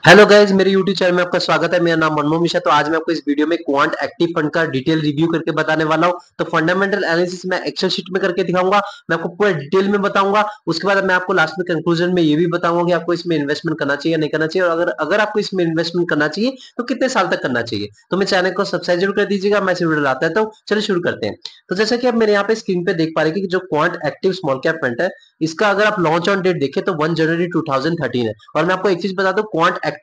Hello guys, मेरे YouTube channel में आपका स्वागत है। मेरा नाम मनमोहन मिश्रा। तो आज मैं आपको इस वीडियो में क्वांट एक्टिव फंड का डिटेल रिव्यू करके बताने वाला हूं। तो फंडामेंटल एनालिसिस मैं एक्सेल शीट में करके दिखाऊंगा। मैं आपको पूरा डिटेल में बताऊंगा। उसके बाद मैं आपको लास्ट में कंक्लूजन में ये भी बताऊंगा कि आपको इसमें इन्वेस्टमेंट करना चाहिए या नहीं करना चाहिए, और अगर अगर आपको इसमें इन्वेस्टमेंट करना चाहिए तो कितने साल तक करना चाहिए। तो मेरे चैनल को सब्सक्राइब जरूर कर दीजिएगा। मैं वीडियो लाता है, तो चलिए शुरू करते हैं। तो जैसा कि आप मेरे यहाँ पे स्क्रीन पे देख पा रहे हैं कि जो quant active small cap fund है, इसका अगर आप लॉन्च ऑन डेट देखें तो 1 जनवरी 2013 है। और मैं आपको एक चीज बता दूं, क्वांट एक्टिव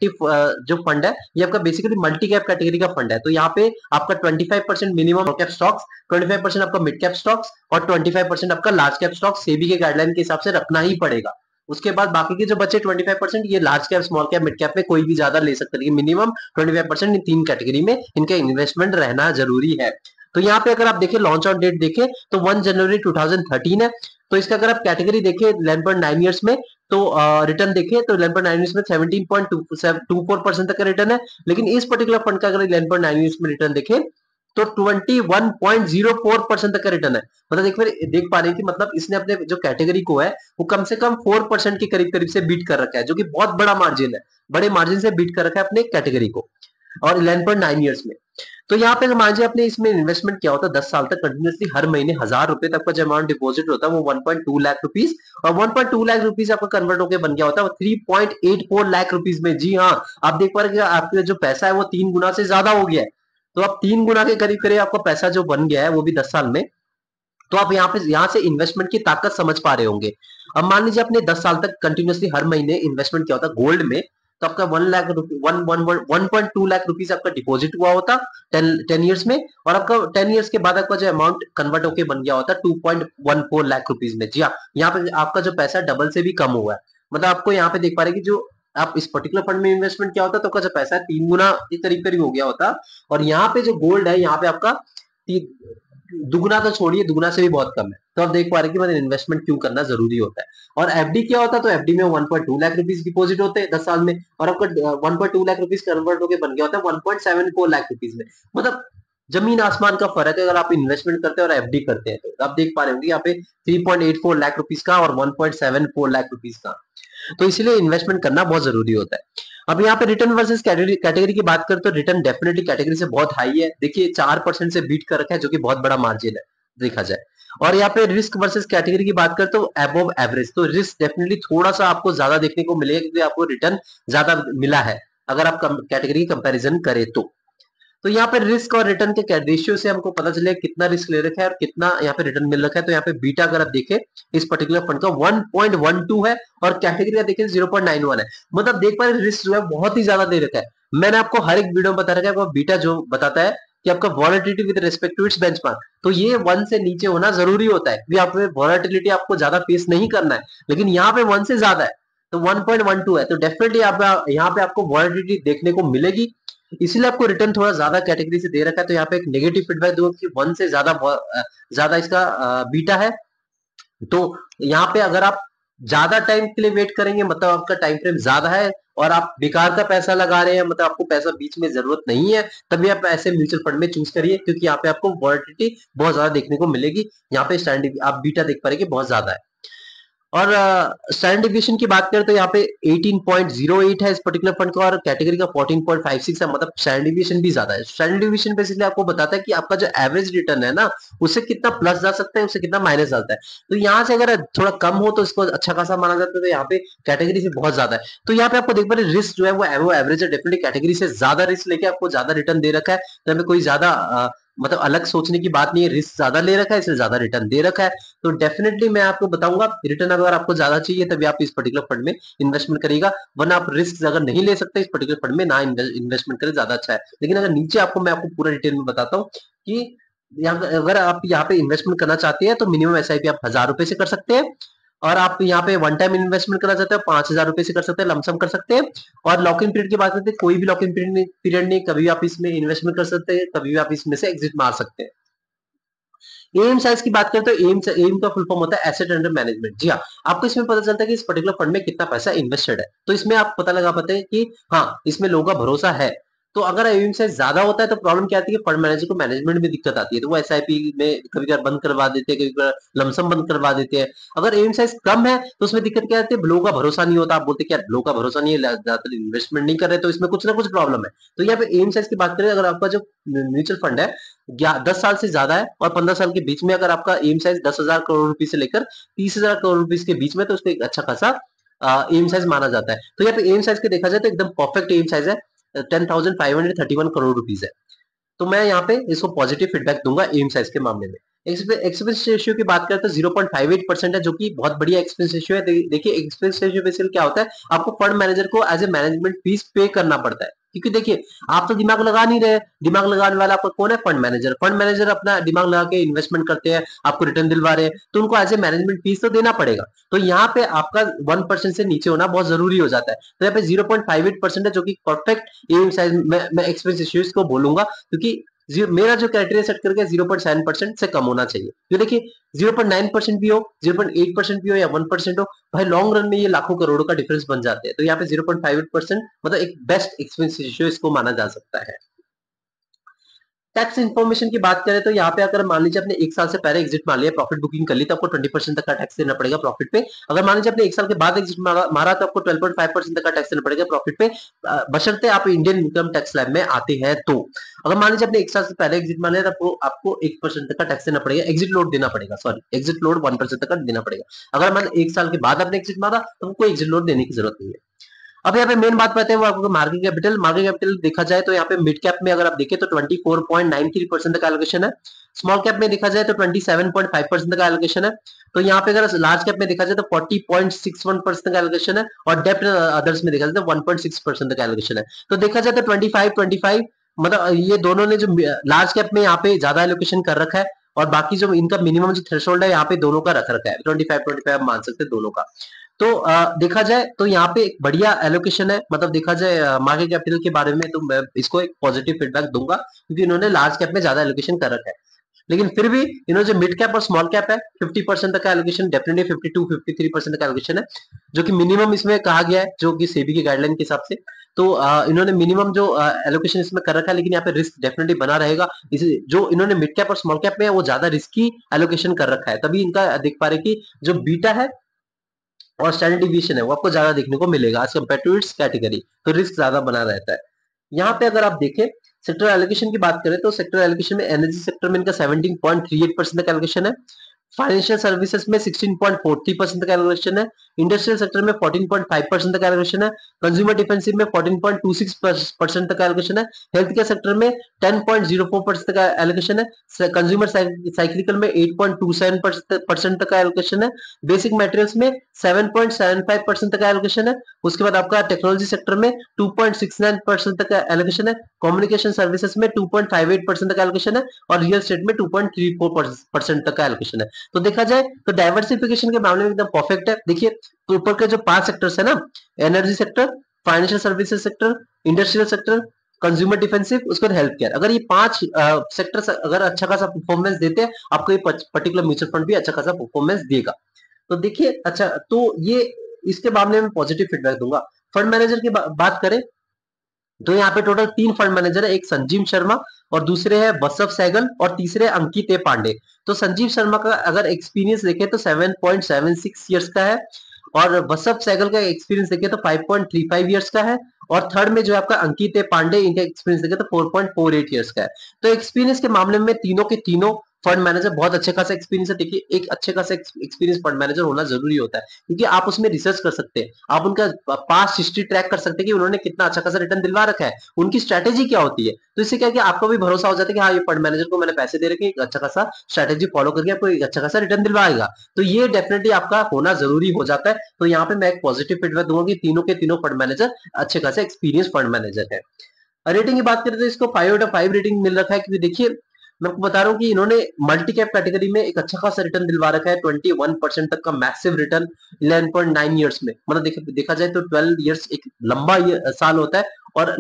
जो फंड है ये आपका बेसिकली मल्टी कैप कैटेगरी का फंड है। तो यहाँ पे आपका 25% मिनिमम कैप स्टॉक्स, 25% आपका मिड कैप स्टॉक्स और 25% आपका लार्ज कैप स्टॉक्स सेबी के गाइडलाइन के हिसाब से रखना ही पड़ेगा। उसके बाद बाकी के जो बचे 25%, ये large cap, small cap, mid cap में कोई भी ज्यादा ले सकता है, लेकिन मिनिमम 25% इन तीन कैटेगरी में इनका इन्वेस्टमेंट रहना जरूरी है। तो यहाँ पे अगर आप देखें, लॉन्च ऑन डेट देखें तो 1 जनवरी 2013 है। तो इसका अगर आप कैटेगरी देखें 11.9 ईयर्स में, तो रिटर्न देखें तो 11.9 ईयर्स में 17.24% तक का रिटर्न है। लेकिन इस पर्टिकुलर फंड का अगर 11.9 ईयर्स में रिटर्न देखें तो 21.04% तक का रिटर्न है। मतलब देख पा रहे हैं कि मतलब इसने अपने जो कैटेगरी को है वो कम से कम 4% के करीब करीब से बीट कर रखा है, जो कि बहुत बड़ा मार्जिन है। बड़े मार्जिन से बीट कर रखा है अपने कैटेगरी को, और 11.9 ईयर्स में। तो यहाँ पे मान लीजिए आपने इसमें इन्वेस्टमेंट किया होता है 10 साल तक कंटिन्यूसली, हर महीने 1000 रुपए तक का जो अमाउंट डिपॉजिट होता है वो 1.2 लाख रुपीज, और 1.2 लाख रुपीज आपका कन्वर्ट होकर बन गया होता है 3.84 लाख रुपीज में। जी हाँ, आप देख पा रहे हैं कि आपका जो पैसा है वो 3 गुना से ज्यादा हो गया है। तो आप 3 गुना के करीब करीब आपका पैसा जो बन गया है, वो भी 10 साल में। तो आप यहाँ से इन्वेस्टमेंट की ताकत समझ पा रहे होंगे। अब मान लीजिए आपने 10 साल तक कंटिन्यूसली हर महीने इन्वेस्टमेंट किया होता गोल्ड में, तो आपका 1.2 लाख रुपीज आपका डिपॉजिट हुआ होता 10 ईयर्स में, और आपका 10 ईयर्स के बाद आपका जो अमाउंट कन्वर्ट होकर बन गया होता 2.14 लाख रुपीज में। जी हाँ, यहाँ पे आपका जो पैसा डबल से भी कम हुआ है। मतलब आपको यहाँ पे देख पा रहे हैं कि जो आप इस पर्टिकुलर फंड में इन्वेस्टमेंट किया होता तो आपका जो पैसा है 3 गुना के करीब करीब हो गया होता। और यहाँ पे जो गोल्ड है, यहाँ पे आपका दुगुना तो छोड़िए, दुगुना से भी बहुत कम है। तो आप देख पा रहे हैं कि मतलब इन्वेस्टमेंट क्यों करना जरूरी होता है। और एफडी क्या होता है, तो एफडी में 1.2 लाख रुपीज डिपॉजिट होते हैं 10 साल में, और आपका 1.2 लाख रुपीज कन्वर्ट होकर बन गया होता है 1.74 लाख रुपीज में। मतलब जमीन आसमान का फर्क है अगर आप इन्वेस्टमेंट करते हैं और एफडी करते हैं। तो आप देख पा रहे होंगे यहाँ पे 3.84 लाख रुपीज का और 1.74 लाख रुपीज का। तो इसलिए इन्वेस्टमेंट करना बहुत जरूरी होता है। अब यहाँ पे रिटर्न वर्सेस कैटेगरी की बात करें तो रिटर्न डेफिनेटली कैटेगरी से बहुत हाई है। देखिए 4% से बीट कर रखा है, जो कि बहुत बड़ा मार्जिन है देखा जाए। और यहाँ पे रिस्क वर्सेस कैटेगरी की बात करें तो अबव एवरेज। तो रिस्क डेफिनेटली थोड़ा सा आपको ज्यादा देखने को मिलेगा, क्योंकि आपको रिटर्न ज्यादा मिला है अगर आप कैटेगरी की कंपेरिजन करें तो यहाँ पे रिस्क और रिटर्न के रेशियो से हमको पता चले कितना रिस्क ले रखा है और कितना यहाँ पे रिटर्न मिल रखा है। तो यहाँ पे बीटा अगर आप देखें इस पर्टिकुलर फंड का 1.12 है, और कैटेगरी का देखें 0.91 है। मतलब देख पा रहे रिस्क जो है बहुत ही ज्यादा दे रखा है। मैंने आपको हर एक वीडियो में बता रखा है बीटा जो बताता है कि आपका volatility with respect to its benchmark, तो ये 1 से नीचे होना जरूरी होता है, क्योंकि आप वॉलेटिलिटी आपको ज्यादा फेस नहीं करना है। लेकिन यहाँ पे 1 से ज्यादा है, तो 1.12 है, तो डेफिनेटली आप यहाँ पे आपको वॉलेटिलिटी देखने को मिलेगी। इसीलिए आपको रिटर्न थोड़ा ज्यादा कैटेगरी से दे रखा है। तो यहाँ पे एक नेगेटिव फीडबैक दूंगा कि 1 से ज्यादा इसका बीटा है। तो यहाँ पे अगर आप ज्यादा टाइम के लिए वेट करेंगे, मतलब आपका टाइम फ्रेम ज्यादा है और आप बेकार का पैसा लगा रहे हैं, मतलब आपको पैसा बीच में जरूरत नहीं है, तभी आप ऐसे म्यूचुअल फंड में चूज करिए, क्योंकि यहाँ पे आपको वॉलेटिलिटी बहुत ज्यादा देखने को मिलेगी। यहाँ पे स्टैंडर्ड आप बीटा देख पा रहे हैं कि बहुत ज्यादा है। और स्टैंडर्ड डिविएशन की बात करें तो यहाँ पे 18.08 है इस पर्टिकुलर फंड का, और कैटेगरी का 14.56 है। मतलब स्टैंडर्ड डिविएशन भी ज्यादा है। स्टैंडर्ड डिविएशन बेसिकली आपको बताता है कि आपका जो एवरेज रिटर्न है ना, उससे कितना प्लस जा सकता है, उससे कितना माइनस जाता है। तो यहाँ से अगर थोड़ा कम हो तो इसको अच्छा खासा माना जाता है। तो यहाँ पे कैटेगरी से बहुत ज्यादा है। तो यहाँ पे आपको देख पा रहे रिस्क जो है वो एवरेज है, डेफिनेटली कैटेगरी से ज्यादा रिस्क लेके आपको ज्यादा रिटर्न दे रखा है। तो हमें कोई ज्यादा मतलब अलग सोचने की बात नहीं है, रिस्क ज्यादा ले रखा है इसलिए ज्यादा रिटर्न दे रखा है। तो डेफिनेटली मैं आपको बताऊंगा रिटर्न अगर आपको ज्यादा चाहिए तभी आप इस पर्टिकुलर फंड में इन्वेस्टमेंट करेगा, वरना आप रिस्क अगर नहीं ले सकते इस पर्टिकुलर फंड में ना इन्वेस्टमेंट करें, ज्यादा अच्छा है। लेकिन अगर नीचे मैं आपको पूरा डिटेल में बताता हूँ कि अगर आप यहाँ पे इन्वेस्टमेंट करना चाहते हैं तो मिनिमम एसआईपी आप 1000 रुपए से कर सकते हैं, और आप यहाँ पे वन टाइम इन्वेस्टमेंट करना चाहते हैं 5000 रुपए से कर सकते हैं, लमसम कर सकते हैं। और लॉक इन पीरियड की बात करते हैं, कोई भी लॉक इन पीरियड नहीं, कभी भी आप इसमें इन्वेस्टमेंट कर सकते हैं, कभी भी आप इसमें से एग्जिट मार सकते हैं। एम साइज की बात करें तो एम का फुल फॉर्म होता है एसेट अंडर मैनेजमेंट। जी हाँ, आपको इसमें पता चलता है कि इस पर्टिकुलर फंड में कितना पैसा इन्वेस्टेड है, तो इसमें आप पता लगा पाते हैं कि हाँ इसमें लोगों का भरोसा है। तो अगर एम साइज ज्यादा होता है तो प्रॉब्लम क्या आती है, फंड मैनेजर को मैनेजमेंट में दिक्कत आती है, तो वो एसआईपी में कभी कभी बंद करवा देते हैं, कभी कभी लमसम बंद करवा देते हैं। अगर एम साइज कम है तो उसमें दिक्कत क्या आती है, लोगों का भरोसा नहीं होता, आप बोलते क्या लोगों का भरोसा नहीं है, ज्यादातर इन्वेस्टमेंट नहीं कर रहे, तो इसमें कुछ ना कुछ प्रॉब्लम है। तो यहाँ पे एम साइज की बात करें, अगर आपका जो म्यूचुअल फंड है 10 साल से ज्यादा है और 15 साल के बीच में, अगर आपका एम साइज 10,000 करोड़ रुपए से लेकर 30,000 करोड़ रुपए के बीच में, तो उसको एक अच्छा खासा एम साइज माना जाता है। तो यहाँ पे एम साइज के देखा जाए तो एकदम परफेक्ट एम साइज है, 10,531 करोड़ रुपीज है। तो मैं यहाँ पे इसको पॉजिटिव फीडबैक दूंगा एम साइज के मामले में। एक्सपेंस रेशियो की बात करें तो 0.58% है, जो कि बहुत बढ़िया एक्सपेंस रेशियो है। देखिए एक्सपेंस रेशियो बेसिकली क्या होता है, आपको फंड मैनेजर को एज ए मैनेजमेंट फीस पे करना पड़ता है, क्योंकि देखिए आप तो दिमाग लगा नहीं रहे, दिमाग लगाने वाला आपका कौन है, फंड मैनेजर। फंड मैनेजर अपना दिमाग लगा के इन्वेस्टमेंट करते हैं, आपको रिटर्न दिलवा रहे हैं, तो उनको एज ए मैनेजमेंट फीस तो देना पड़ेगा। तो यहाँ पे आपका 1% से नीचे होना बहुत जरूरी हो जाता है। तो यहाँ पे 0.58% है, जो कि परफेक्ट एम साइज मैं एक्सपेंस रेशियो को बोलूंगा, क्योंकि मेरा जो क्राइटेरिया सेट करके 0.7% से कम होना चाहिए। तो देखिए 0.9% भी हो, 0.8% भी हो या 1% हो, भाई लॉन्ग रन में ये लाखों करोड़ों का डिफरेंस बन जाते हैं। तो यहाँ पे 0.58% मतलब एक बेस्ट एक्सपेंस रेशियो इसको माना जा सकता है। टैक्स इन्फॉर्मेशन की बात करें तो यहाँ पे अगर मान लीजिए आपने 1 साल से पहले एग्जिट मार लिया, प्रॉफिट बुकिंग कर ली, तो आपको 20% तक का टैक्स देना पड़ेगा प्रॉफिट पे। अगर मान लीजिए आपने 1 साल के बाद एग्जिट मारा तो आपको 12.5% तक का टैक्स देना पड़ेगा प्रॉफिट पे, बशर्ते आप इंडियन इनकम टैक्स स्लैब में आते हैं तो। अगर मान लीजिए आपने 1 साल से पहले एग्जिट मार लिया तो आपको 1% तक का टैक्स देना पड़ेगा, एग्जिट लोड देना पड़ेगा, सॉरी एग्जिट लोड 1% तक का देना पड़ेगा। अगर मान 1 साल के बाद आपने एग्जिट मारा तो कोई एग्जिट लोड देने की जरूरत नहीं है। अब यहाँ पे मेन बात करते हैं वो आपको मार्केट कैपिटल। मार्केट कैपिटल देखा जाए तो यहाँ पे मिड कैप में अगर आप देखें तो 24.93% का एलोकेशन है, स्मॉल कैप में देखा जाए तो 27.5% का एलोकेशन है, तो यहाँ पे अगर लार्ज कैप में देखा जाए तो 40.61% का एलोकेशन है, और डेप्ट अदर्स में देखा जाए तो 1.6% का एलोकेशन है। तो देखा जाए तो 25 मतलब ये दोनों ने जो लार्ज कैप में यहाँ पे ज्यादा एलोकेशन कर रखा है, और बाकी जो इनका मिनिमम जो थ्रेशोल्ड है यहाँ पे दोनों का रख रखा है 25 मान सकते हैं दोनों का। तो देखा जाए तो यहाँ पे एक बढ़िया एलोकेशन है, मतलब देखा जाए मार्केट कैपिटल के बारे में तो मैं इसको एक पॉजिटिव फीडबैक दूंगा, क्योंकि इन्होंने लार्ज कैप में ज्यादा एलोकेशन कर रखा है। लेकिन फिर भी इन्होंने जो मिड कैप और स्मॉल कैप है 50% तक का एलोकेशन, डेफिनेटली 52-53% का एलोकेशन है, जो कि मिनिमम इसमें कहा गया है, जो कि सेबी की गाइडलाइन के हिसाब से। तो इन्होंने मिनिमम जो एलोकेशन इसमें कर रखा है, लेकिन यहाँ पे रिस्क डेफिनेटली बना रहेगा। जो इन्होंने मिड कैप और स्मॉल कैप में है वो ज्यादा रिस्की एलोकेशन कर रखा है, तभी इनका देख पा रहे कि जो बीटा है और स्टैंडर्ड डिविएशन है वो आपको ज्यादा देखने को मिलेगा as compared to its category, तो रिस्क ज्यादा बना रहता है। यहाँ पे अगर आप देखें सेक्टर एलोकेशन की बात करें तो सेक्टर एलोकेशन में एनर्जी सेक्टर में इनका 17.38% का एलोकेशन है, फाइनेंशियल सर्विसेज में 16.43% का एलोकेशन है, इंडस्ट्रियल सेक्टर में 14.5% का एलोकेशन है, कंज्यूमर डिफेंसिव में 14.26% तक का एलोकेशन है, हेल्थ केयर सेक्टर में 10.04% का एलोकेशन है, कंज्यूमर साइक्लिकल में 8.27% तक का एलोकेशन है, बेसिक मटेरियल्स में 7.75% तक का एलोकेशन है, उसके बाद आपका टेक्नोलॉजी सेक्टर में 2.69% तक का एलोकेशन है, कम्युनिकेशन सर्विसेज में 2.58% तक का एलोकेशन है, और रियल एस्टेट में 2.34% तक का एलोकेशन है। तो देखा जाए तो डाइवर्सिफिकेशन के मामले में एकदम परफेक्ट है। देखिए तो ऊपर के जो 5 सेक्टर्स है ना, energy sector, financial services sector, industrial sector, consumer defensive, उसके बाद हेल्थ केयर, अगर ये 5 सेक्टर्स अगर अच्छा खासा परफॉर्मेंस देते हैं, आपको ये पर्टिकुलर म्यूचुअल फंड भी अच्छा खासा परफॉर्मेंस देगा। तो देखिए अच्छा, तो ये इसके मामले में पॉजिटिव फीडबैक दूंगा। फंड मैनेजर की बात करें तो यहाँ पे टोटल 3 फंड मैनेजर है, एक संजीव शर्मा और दूसरे है बसव सहगल और तीसरे अंकित ए पांडे। तो संजीव शर्मा का अगर एक्सपीरियंस देखें तो 7.76 इयर्स का है, और बसव सहगल का एक्सपीरियंस देखें तो 5.35 इयर्स का है, और थर्ड में जो है आपका अंकित ए पांडे, इनका एक्सपीरियंस देखें तो 4.48 इयर्स का है। तो एक्सपीरियंस के मामले में तीनों के तीनों फंड मैनेजर बहुत अच्छे खासा एक्सपीरियंस है। देखिए एक अच्छे खासा एक्सपीरियंस फंड मैनेजर होना जरूरी होता है, क्योंकि आप उसमें रिसर्च कर सकते हैं, आप उनका पास्ट हिस्ट्री ट्रैक कर सकते हैं कि उन्होंने कितना अच्छा खासा रिटर्न दिलवा रखा है, उनकी स्ट्रैटेजी क्या होती है। तो इससे क्या है कि आपको भी भरोसा हो जाता है कि हाँ ये फंड मैनेजर को मैंने पैसे दे रखे, अच्छा खासा स्ट्रैटेजी फॉलो करके आपको एक अच्छा खासा रिटर्न दिलवाएगा। तो ये डेफिनेटली आपका होना जरूरी हो जाता है। तो यहाँ पे मैं एक पॉजिटिव फीडबैक दूंगा कि तीनों के तीनों फंड मैनेजर अच्छे खासे एक्सपीरियंस फंड मैनेजर है। रेटिंग की बात करें तो इसको 5/5 रेटिंग मिल रखा है, क्योंकि देखिए मैं आपको बता रहा हूँ कि इन्होंने मल्टी कैप कैटेगरी में एक अच्छा खासा रिटर्न दिलवा रखा है, 21% तक का मैसिव रिटर्न 11.9 इयर्स में। मतलब देखा जाए तो 12 इयर्स एक लंबा साल होता है, और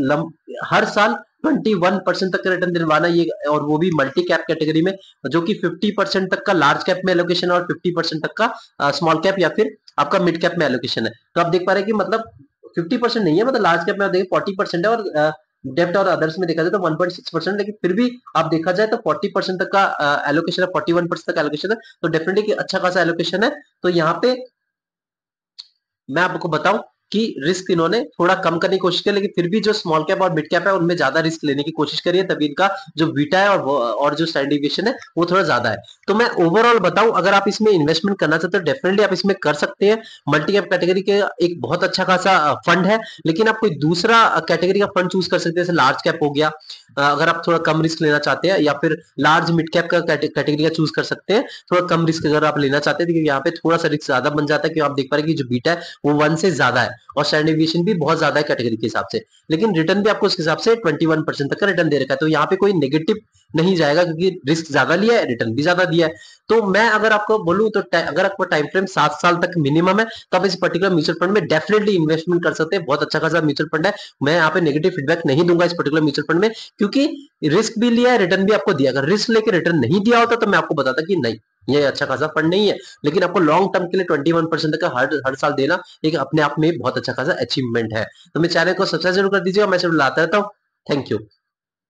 हर साल 21% तक का रिटर्न दिलवाना, ये और वो भी मल्टी कैप कैटेगरी में, जो कि 50% तक का लार्ज कैप में एलोकेशन है और 50% तक का स्मॉल कैप या फिर आपका मिड कैप में एलोकेशन है। तो आप देख पा रहे हैं कि मतलब 50% नहीं है, मतलब लार्ज कैप में आप देखिए 40% है, और डेब्ट और अदर्स में देखा जाए तो 1.6%, लेकिन फिर भी आप देखा जाए तो 40% तक का एलोकेशन है, 41% तक एलोकेशन है, तो डेफिनेटली अच्छा खासा एलोकेशन है। तो यहाँ पे मैं आपको बताऊं कि रिस्क इन्होंने थोड़ा कम करने की कोशिश की, लेकिन फिर भी जो स्मॉल कैप और मिड कैप है उनमें ज्यादा रिस्क लेने की कोशिश करी है, तभी इनका जो बीटा है और जो स्टैंडर्ड डिविएशन है वो थोड़ा ज्यादा है। तो मैं ओवरऑल बताऊं, अगर आप इसमें इन्वेस्टमेंट करना चाहते हो डेफिनेटली आप इसमें कर सकते हैं। मल्टी कैप कैटेगरी के एक बहुत अच्छा खासा फंड है, लेकिन आप कोई दूसरा कैटेगरी का फंड चूज कर सकते हैं, जैसे लार्ज कैप हो गया, अगर आप थोड़ा कम रिस्क लेना चाहते हैं, या फिर लार्ज मिड कैप का कैटेगरी का चूज कर सकते हैं, थोड़ा कम रिस्क अगर आप लेना चाहते हैं, क्योंकि यहाँ पे थोड़ा सा रिस्क ज्यादा बन जाता है, क्योंकि आप देख पा रहे हैं कि जो बीटा है वो 1 से ज्यादा है और स्टैंडर्ड डेविएशन भी बहुत ज्यादा है कैटेगरी के हिसाब से, लेकिन रिटर्न भी आपको उस हिसाब से 21% तक का रिटर्न दे रखा है। तो यहाँ पे कोई नेगेटिव नहीं जाएगा, क्योंकि रिस्क ज्यादा लिया है, रिटर्न भी ज्यादा दिया है। तो मैं अगर आपको बोलूं तो अगर आपका टाइम फ्रेम 7 साल तक मिनिमम है, तो आप इस पर्टिकुलर म्यूचुअल फंड में डेफिनेटली इन्वेस्टमेंट कर सकते हैं। बहुत अच्छा खासा म्यूचुअल फंड है। मैं यहाँ पे नेगेटिव फीडबैक नहीं दूंगा इस पर्टिकुलर म्यूचुअल फंड में, क्योंकि रिस्क भी लिया है, रिटर्न भी आपको दिया। अगर रिस्क लेके रिटर्न नहीं दिया होता तो मैं आपको बताता कि नहीं, ये अच्छा खासा फंड नहीं है, लेकिन आपको लॉन्ग टर्म के लिए 21% का हर साल देना एक अपने आप में बहुत अच्छा खासा अचीवमेंट है। तो मेरे चैनल को सब्सक्राइब जरूर कर दीजिएगा, मैं सिर्फ लाता रहता हूँ। Thank you.